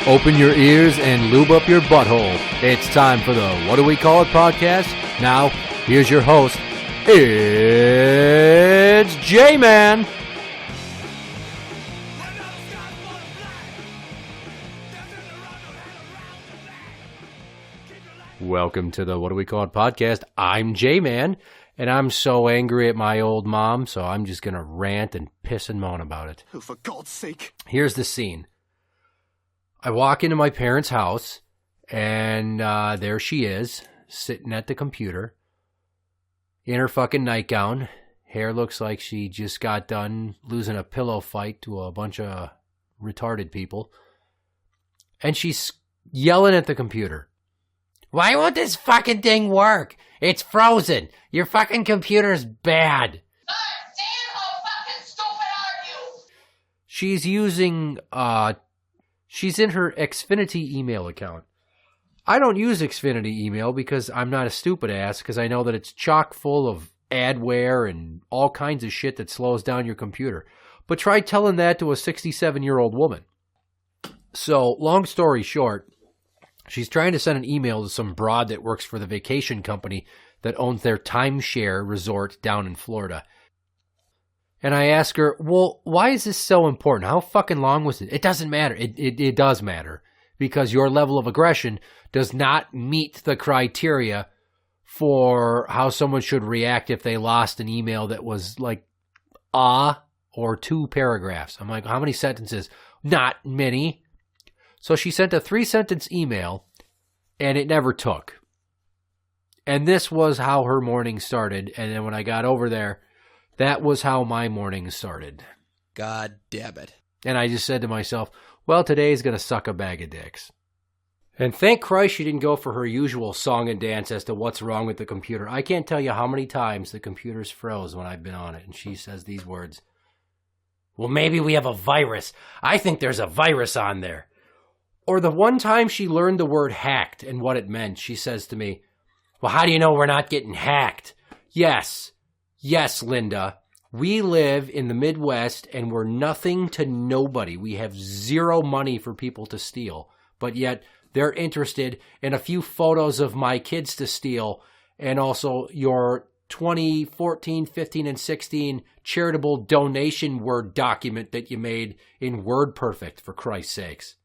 Open your ears and lube up your butthole. It's time for the What Do We Call It podcast. Now, here's your host. It's Jmann. Welcome to the What Do We Call It podcast. I'm Jmann, and I'm so angry at my old mom, so I'm just going to rant and piss and moan about it. Oh, for God's sake. Here's the scene. I walk into my parents' house, and there she is, sitting at the computer, in her fucking nightgown. Hair looks like she just got done losing a pillow fight to a bunch of retarded people. And she's yelling at the computer. Why won't this fucking thing work? It's frozen. Your fucking computer's bad. Damn, how fucking stupid are you? She's using, she's in her Xfinity email account. I don't use Xfinity email because I'm not a stupid ass, because I know that it's chock full of adware and all kinds of shit that slows down your computer. But try telling that to a 67-year-old woman. So, long story short, she's trying to send an email to some broad that works for the vacation company that owns their timeshare resort down in Florida. And I ask her, well, why is this so important? How fucking long was it? It doesn't matter. It does matter. Because your level of aggression does not meet the criteria for how someone should react if they lost an email that was like or 2 paragraphs. I'm like, how many sentences? Not many. So she sent a 3-sentence email, and it never took. And this was how her morning started. And then when I got over there, that was how my morning started. God damn it. And I just said to myself, well, today's going to suck a bag of dicks. And thank Christ she didn't go for her usual song and dance as to what's wrong with the computer. I can't tell you how many times the computer's froze when I've been on it. And she says these words. Well, maybe we have a virus. I think there's a virus on there. Or the one time she learned the word hacked and what it meant, she says to me, well, how do you know we're not getting hacked? Yes, Linda. We live in the Midwest and we're nothing to nobody. We have zero money for people to steal. But yet they're interested in a few photos of my kids to steal and also your 2014, 15, and 16 charitable donation Word document that you made in WordPerfect, for Christ's sakes.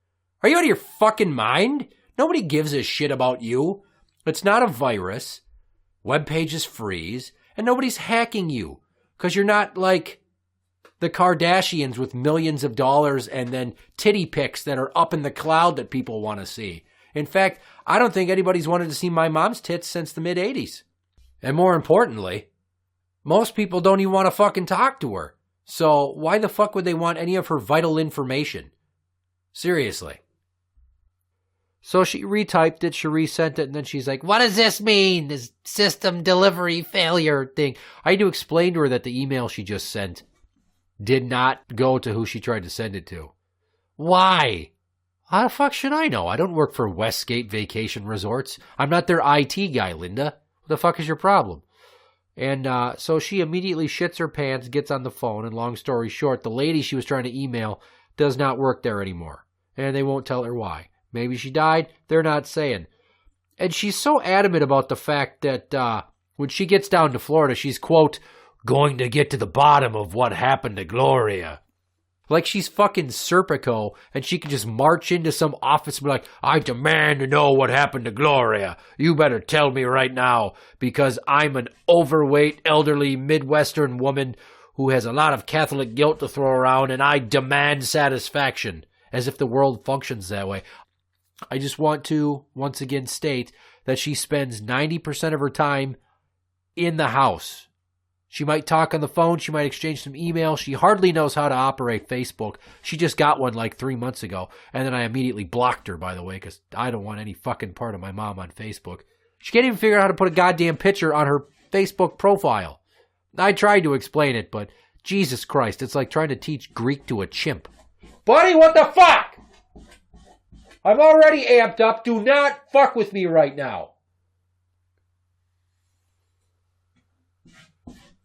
Are you out of your fucking mind? Nobody gives a shit about you. It's not a virus. Web pages freeze. And nobody's hacking you. Because you're not like the Kardashians with millions of dollars and then titty pics that are up in the cloud that people want to see. In fact, I don't think anybody's wanted to see my mom's tits since the mid-'80s. And more importantly, most people don't even want to fucking talk to her. So why the fuck would they want any of her vital information? Seriously. So she retyped it, she resent it, and then she's like, what does this mean? This system delivery failure thing. I had to explain to her that the email she just sent did not go to who she tried to send it to. Why? How the fuck should I know? I don't work for Westgate Vacation Resorts. I'm not their IT guy, Linda. What the fuck is your problem? And so she immediately shits her pants, gets on the phone, and long story short, the lady she was trying to email does not work there anymore. And they won't tell her why. Maybe she died, they're not saying. And she's so adamant about the fact that when she gets down to Florida, she's, quote, going to get to the bottom of what happened to Gloria. Like she's fucking Serpico, and she can just march into some office and be like, I demand to know what happened to Gloria. You better tell me right now, because I'm an overweight, elderly, Midwestern woman who has a lot of Catholic guilt to throw around, and I demand satisfaction. As if the world functions that way. I just want to, once again, state that she spends 90% of her time in the house. She might talk on the phone. She might exchange some email. She hardly knows how to operate Facebook. She just got one like 3 months ago. And then I immediately blocked her, by the way, because I don't want any fucking part of my mom on Facebook. She can't even figure out how to put a goddamn picture on her Facebook profile. I tried to explain it, but Jesus Christ, it's like trying to teach Greek to a chimp. Buddy, what the fuck? I'm already amped up. Do not fuck with me right now.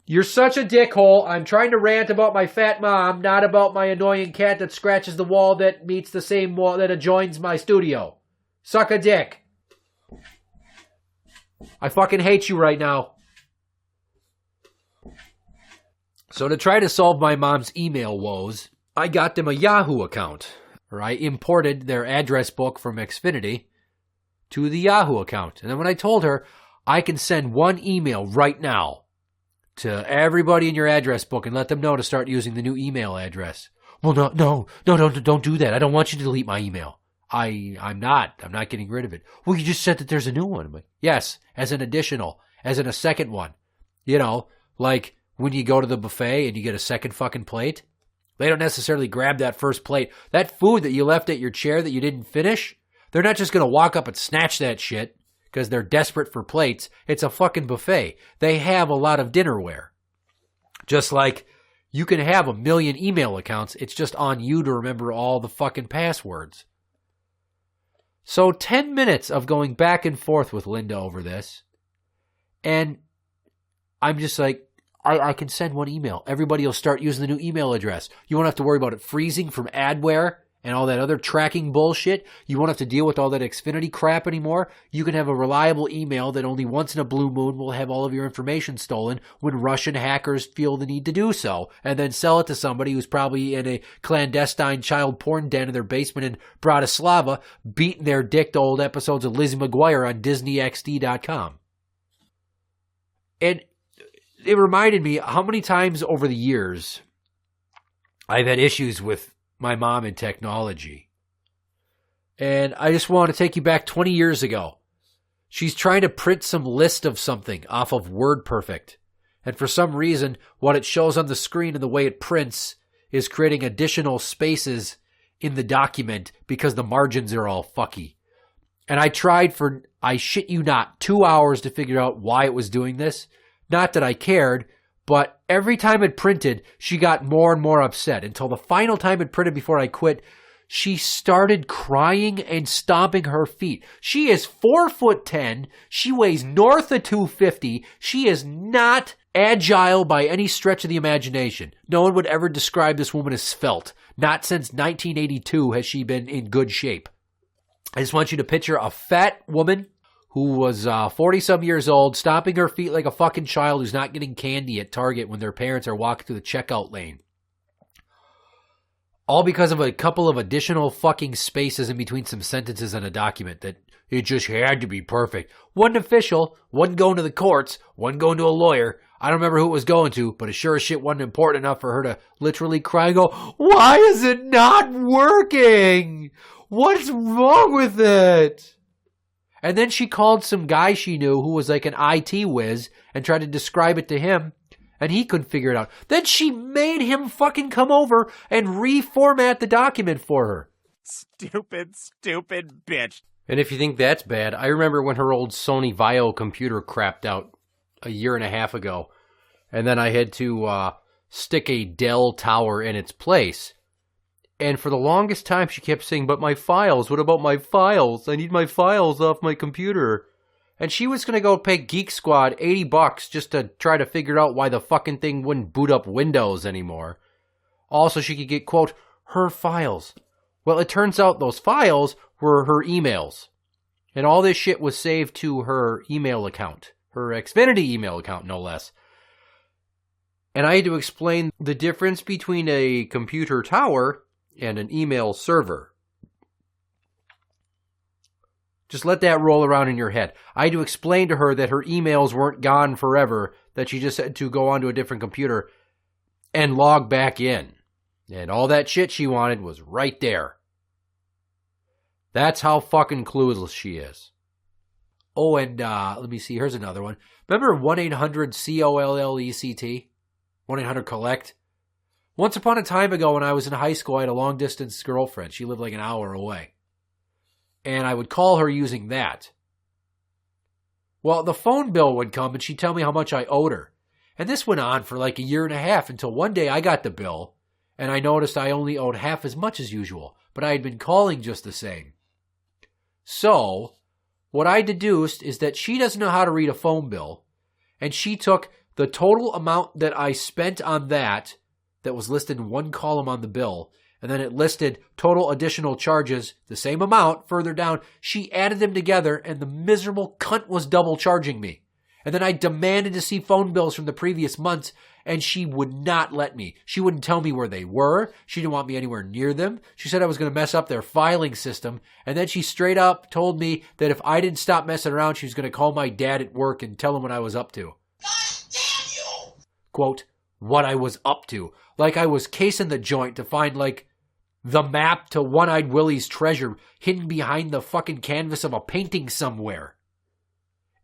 You're such a dickhole. I'm trying to rant about my fat mom, not about my annoying cat that scratches the wall that meets the same wall that adjoins my studio. Suck a dick. I fucking hate you right now. So to try to solve my mom's email woes, I got them a Yahoo account. Or I imported their address book from Xfinity to the Yahoo account. And then when I told her, I can send one email right now to everybody in your address book and let them know to start using the new email address. Well, no, don't do that. I don't want you to delete my email. I'm not getting rid of it. Well, you just said that there's a new one. I'm like, yes, as an additional, as in a second one. You know, like when you go to the buffet and you get a second fucking plate, they don't necessarily grab that first plate. That food that you left at your chair that you didn't finish, they're not just going to walk up and snatch that shit because they're desperate for plates. It's a fucking buffet. They have a lot of dinnerware. Just like you can have 1 million email accounts. It's just on you to remember all the fucking passwords. So 10 minutes of going back and forth with Linda over this. And I'm just like, I can send one email. Everybody will start using the new email address. You won't have to worry about it freezing from adware and all that other tracking bullshit. You won't have to deal with all that Xfinity crap anymore. You can have a reliable email that only once in a blue moon will have all of your information stolen when Russian hackers feel the need to do so, and then sell it to somebody who's probably in a clandestine child porn den in their basement in Bratislava, beating their dick to old episodes of Lizzie McGuire on DisneyXD.com. And it reminded me how many times over the years I've had issues with my mom and technology. And I just want to take you back 20 years ago. She's trying to print some list of something off of WordPerfect. And for some reason, what it shows on the screen and the way it prints is creating additional spaces in the document because the margins are all fucky. And I tried for, I shit you not, 2 hours to figure out why it was doing this. Not that I cared, but every time it printed, she got more and more upset until the final time it printed before I quit, she started crying and stomping her feet. She is 4'10". She weighs north of 250. She is not agile by any stretch of the imagination. No one would ever describe this woman as svelte. Not since 1982 has she been in good shape. I just want you to picture a fat woman who was 40-some years old, stomping her feet like a fucking child who's not getting candy at Target when their parents are walking through the checkout lane. All because of a couple of additional fucking spaces in between some sentences in a document that it just had to be perfect. Wasn't official, wasn't going to the courts, wasn't going to a lawyer. I don't remember who it was going to, but it sure as shit wasn't important enough for her to literally cry and go, "Why is it not working? What's wrong with it?" And then she called some guy she knew who was like an IT whiz and tried to describe it to him, and he couldn't figure it out. Then she made him fucking come over and reformat the document for her. Stupid bitch. And if you think that's bad, I remember when her old Sony Vaio computer crapped out a year and a half ago, and then I had to stick a Dell tower in its place. And for the longest time, she kept saying, "But my files, what about my files? I need my files off my computer." And she was going to go pay Geek Squad $80 just to try to figure out why the fucking thing wouldn't boot up Windows anymore. Also, she could get, quote, her files. Well, it turns out those files were her emails. And all this shit was saved to her email account. Her Xfinity email account, no less. And I had to explain the difference between a computer tower and an email server. Just let that roll around in your head. I had to explain to her that her emails weren't gone forever, that she just had to go onto a different computer and log back in. And all that shit she wanted was right there. That's how fucking clueless she is. Oh, and let me see, here's another one. Remember 1-800-COLLECT? 1-800-COLLECT? Once upon a time ago when I was in high school, I had a long-distance girlfriend. She lived like an hour away. And I would call her using that. Well, the phone bill would come and she'd tell me how much I owed her. And this went on for like a year and a half until one day I got the bill and I noticed I only owed half as much as usual, but I had been calling just the same. So, what I deduced is that she doesn't know how to read a phone bill, and she took The total amount that I spent on that was listed in one column on the bill, and then it listed total additional charges, the same amount further down. She added them together, and the miserable cunt was double charging me. And then I demanded to see phone bills from the previous months, and she would not let me. She wouldn't tell me where they were. She didn't want me anywhere near them. She said I was going to mess up their filing system. And then she straight up told me that if I didn't stop messing around, she was going to call my dad at work and tell him what I was up to. God damn you! Quote, what I was up to. Like I was casing the joint to find, like, the map to One-Eyed Willie's treasure hidden behind the fucking canvas of a painting somewhere.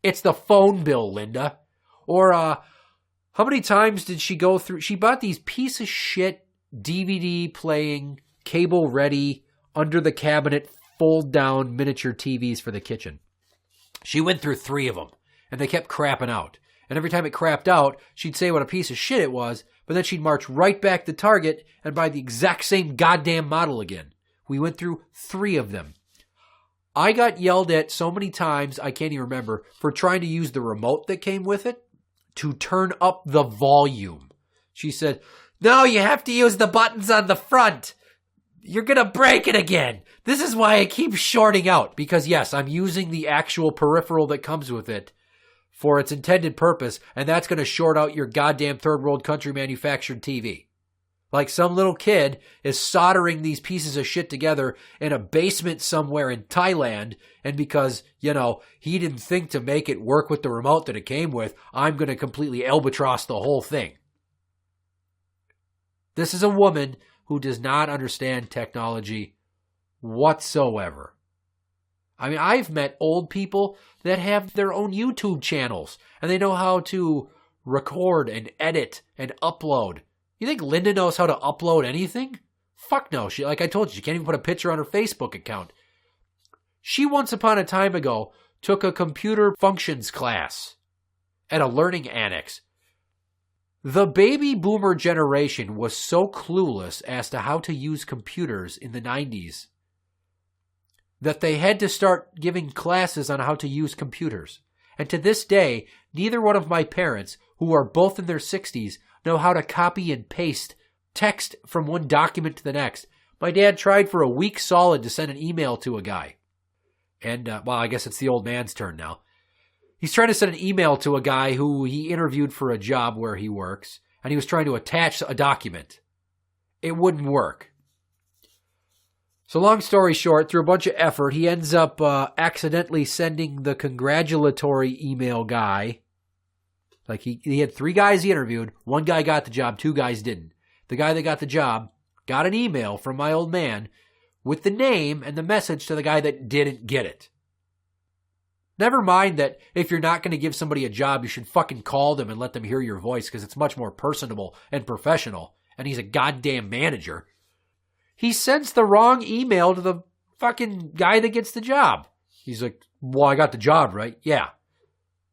It's the phone bill, Linda. Or, how many times did she go through? She bought these piece of shit DVD playing, cable ready, under the cabinet, fold down miniature TVs for the kitchen. She went through 3 of them, and they kept crapping out. And every time it crapped out, she'd say what a piece of shit it was, but then she'd march right back to Target and buy the exact same goddamn model again. We went through 3 of them. I got yelled at so many times, I can't even remember, for trying to use the remote that came with it to turn up the volume. She said, no, you have to use the buttons on the front. You're going to break it again. This is why I keep shorting out. Because yes, I'm using the actual peripheral that comes with it for its intended purpose, and that's going to short out your goddamn third world country manufactured TV. Like some little kid is soldering these pieces of shit together in a basement somewhere in Thailand, and because, he didn't think to make it work with the remote that it came with, I'm going to completely albatross the whole thing. This is a woman who does not understand technology whatsoever. I mean, I've met old people that have their own YouTube channels, and they know how to record and edit and upload. You think Linda knows how to upload anything? Fuck no. Like I told you, she can't even put a picture on her Facebook account. She once upon a time ago took a computer functions class at a learning annex. The baby boomer generation was so clueless as to how to use computers in the 90s that they had to start giving classes on how to use computers. And to this day, neither one of my parents, who are both in their 60s, know how to copy and paste text from one document to the next. My dad tried for a week solid to send an email to a guy. And, I guess it's the old man's turn now. He's trying to send an email to a guy who he interviewed for a job where he works, and he was trying to attach a document. It wouldn't work. So long story short, through a bunch of effort, he ends up accidentally sending the congratulatory email guy. Like he had 3 guys he interviewed. 1 guy got the job, 2 guys didn't. The guy that got the job got an email from my old man with the name and the message to the guy that didn't get it. Never mind that if you're not going to give somebody a job, you should fucking call them and let them hear your voice because it's much more personable and professional. And he's a goddamn manager. He sends the wrong email to the fucking guy that gets the job. He's like, well, I got the job, right? Yeah.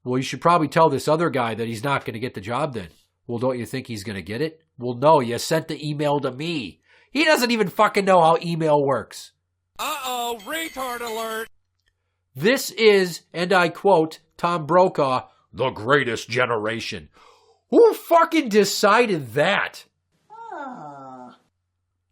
Well, you should probably tell this other guy that he's not going to get the job then. Well, don't you think he's going to get it? Well, no, you sent the email to me. He doesn't even fucking know how email works. Uh-oh, retard alert. This is, and I quote, Tom Brokaw, the greatest generation. Who fucking decided that?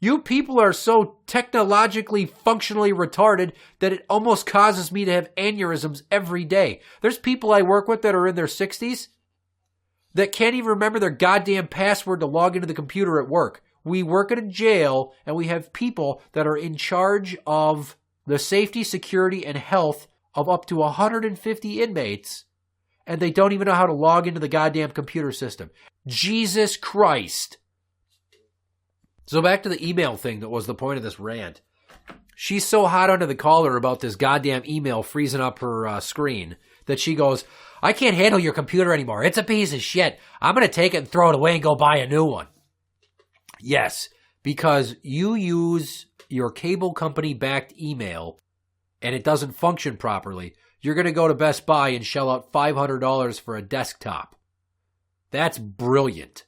You people are so technologically, functionally retarded that it almost causes me to have aneurysms every day. There's people I work with that are in their 60s that can't even remember their goddamn password to log into the computer at work. We work at a jail, and we have people that are in charge of the safety, security, and health of up to 150 inmates, and they don't even know how to log into the goddamn computer system. Jesus Christ. So back to the email thing that was the point of this rant. She's so hot under the collar about this goddamn email freezing up her screen that she goes, I can't handle your computer anymore. It's a piece of shit. I'm going to take it and throw it away and go buy a new one. Yes, because you use your cable company backed email and it doesn't function properly. You're going to go to Best Buy and shell out $500 for a desktop. That's brilliant.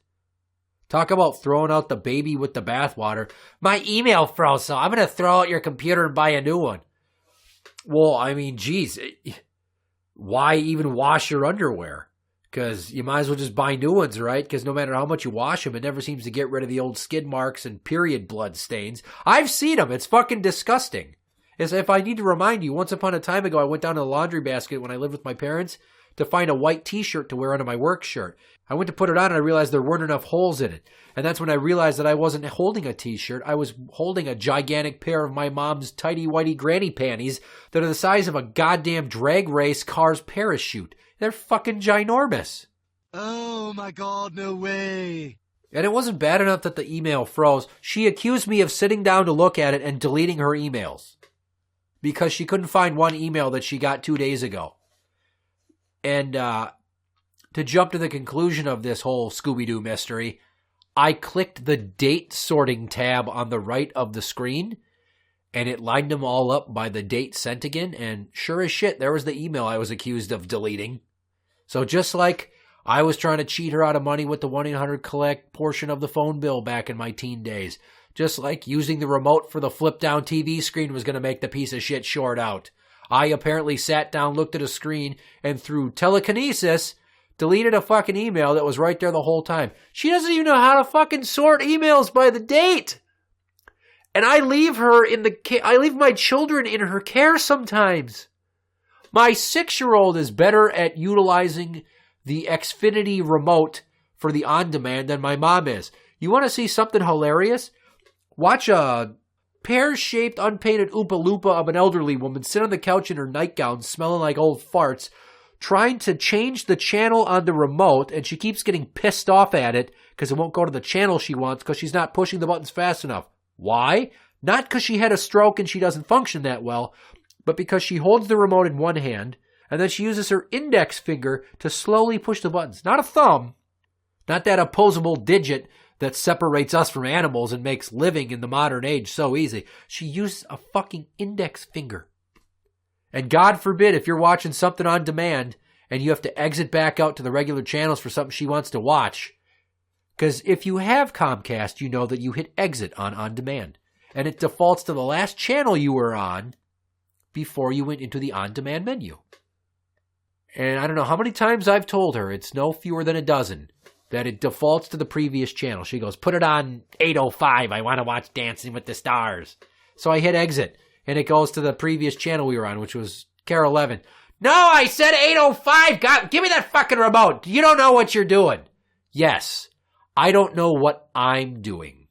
Talk about throwing out the baby with the bathwater. My email froze, so I'm going to throw out your computer and buy a new one. Well, I mean, geez, why even wash your underwear? Because you might as well just buy new ones, right? Because no matter how much you wash them, it never seems to get rid of the old skid marks and period blood stains. I've seen them. It's fucking disgusting. As if I need to remind you, once upon a time ago, I went down to the laundry basket when I lived with my parents to find a white t-shirt to wear under my work shirt. I went to put it on and I realized there weren't enough holes in it. And that's when I realized that I wasn't holding a t-shirt. I was holding a gigantic pair of my mom's tighty-whitey granny panties that are the size of a goddamn drag race car's parachute. They're fucking ginormous. Oh my God, no way. And it wasn't bad enough that the email froze. She accused me of sitting down to look at it and deleting her emails because she couldn't find one email that she got 2 days ago. And to jump to the conclusion of this whole Scooby-Doo mystery, I clicked the date sorting tab on the right of the screen, and it lined them all up by the date sent again, and sure as shit, there was the email I was accused of deleting. So just like I was trying to cheat her out of money with the 1-800-COLLECT portion of the phone bill back in my teen days, just like using the remote for the flip-down TV screen was going to make the piece of shit short out, I apparently sat down, looked at a screen, and through telekinesis, deleted a fucking email that was right there the whole time. She doesn't even know how to fucking sort emails by the date. And I leave I leave my children in her care sometimes. My 6-year-old is better at utilizing the Xfinity remote for the on-demand than my mom is. You want to see something hilarious? Watch a pear-shaped, unpainted Oompa Loompa of an elderly woman sit on the couch in her nightgown, smelling like old farts, trying to change the channel on the remote, and she keeps getting pissed off at it because it won't go to the channel she wants because she's not pushing the buttons fast enough. Why? Not because she had a stroke and she doesn't function that well, but because she holds the remote in one hand, and then she uses her index finger to slowly push the buttons. Not a thumb. Not that opposable digit that separates us from animals and makes living in the modern age so easy. She uses a fucking index finger. And God forbid if you're watching something on demand and you have to exit back out to the regular channels for something she wants to watch. Because if you have Comcast, you know that you hit exit on demand. And it defaults to the last channel you were on before you went into the on-demand menu. And I don't know how many times I've told her, it's no fewer than a dozen, that it defaults to the previous channel. She goes, put it on 805. I want to watch Dancing with the Stars. So I hit exit, and it goes to the previous channel we were on, which was Care 11. No, I said 805. God, give me that fucking remote. You don't know what you're doing. Yes, I don't know what I'm doing.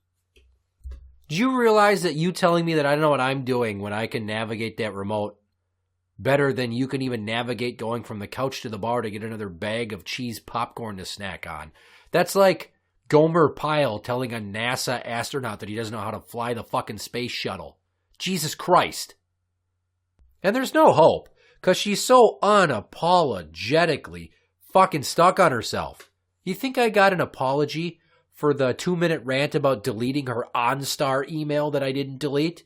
Do you realize that you telling me that I don't know what I'm doing when I can navigate that remote better than you can even navigate going from the couch to the bar to get another bag of cheese popcorn to snack on? That's like Gomer Pyle telling a NASA astronaut that he doesn't know how to fly the fucking space shuttle. Jesus Christ. And there's no hope, because she's so unapologetically fucking stuck on herself. You think I got an apology for the 2-minute rant about deleting her OnStar email that I didn't delete?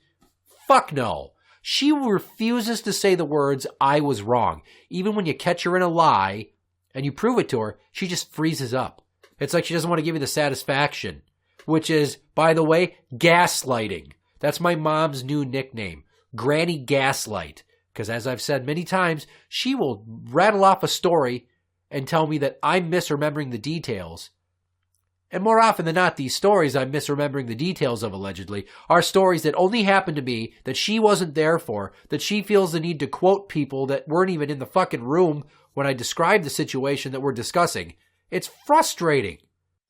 Fuck no. She refuses to say the words, I was wrong. Even when you catch her in a lie and you prove it to her, she just freezes up. It's like she doesn't want to give you the satisfaction, which is, by the way, gaslighting. That's my mom's new nickname, Granny Gaslight. Because as I've said many times, she will rattle off a story and tell me that I'm misremembering the details. And more often than not, these stories I'm misremembering the details of, allegedly, are stories that only happened to me, that she wasn't there for, that she feels the need to quote people that weren't even in the fucking room when I described the situation that we're discussing. It's frustrating.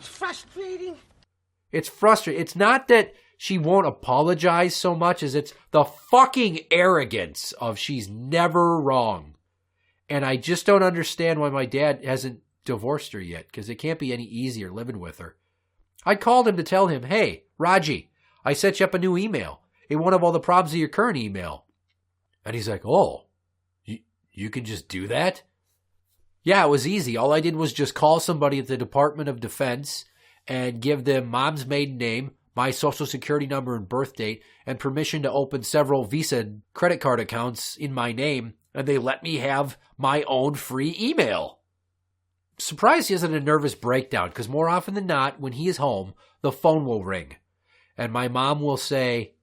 Frustrating? It's frustrating. It's not that she won't apologize so much as it's the fucking arrogance of she's never wrong. And I just don't understand why my dad hasn't divorced her yet, because it can't be any easier living with her. I called him to tell him, hey, Raji, I set you up a new email. It won't have all the problems of your current email. And he's like, oh, you can just do that? Yeah, it was easy. All I did was just call somebody at the Department of Defense and give them mom's maiden name, my social security number and birth date, and permission to open several Visa credit card accounts in my name, and they let me have my own free email. Surprised he isn't a nervous breakdown, because more often than not, when he is home, the phone will ring. And my mom will say,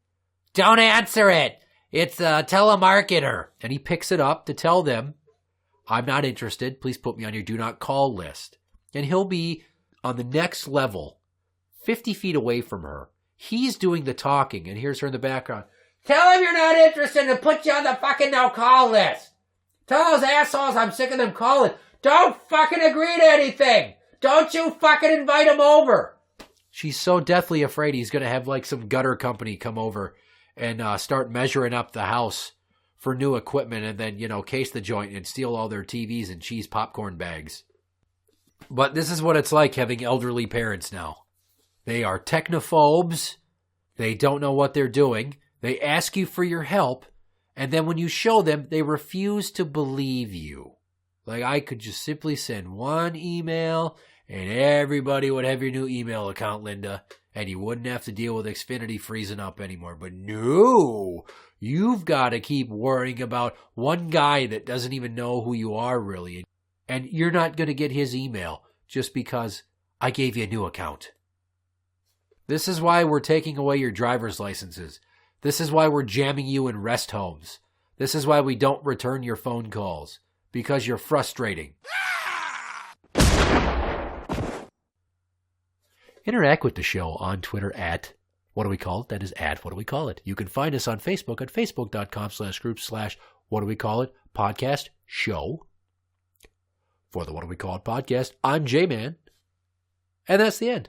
don't answer it. It's a telemarketer. And he picks it up to tell them, I'm not interested. Please put me on your do not call list. And he'll be on the next level, 50 feet away from her. He's doing the talking, and here's her in the background. Tell him you're not interested and put you on the fucking no call list. Tell those assholes I'm sick of them calling. Don't fucking agree to anything. Don't you fucking invite him over. She's so deathly afraid he's going to have like some gutter company come over and start measuring up the house for new equipment and then, case the joint and steal all their TVs and cheese popcorn bags. But this is what it's like having elderly parents now. They are technophobes. They don't know what they're doing. They ask you for your help. And then when you show them, they refuse to believe you. Like I could just simply send one email and everybody would have your new email account, Linda. And you wouldn't have to deal with Xfinity freezing up anymore. But no, you've got to keep worrying about one guy that doesn't even know who you are really. And you're not going to get his email just because I gave you a new account. This is why we're taking away your driver's licenses. This is why we're jamming you in rest homes. This is why we don't return your phone calls. Because you're frustrating. Interact with the show on Twitter at What Do We Call It? That is at What Do We Call It? You can find us on Facebook at facebook.com/group/What Do We Call It podcast show. For the What Do We Call It podcast, I'm Jmann. And that's the end.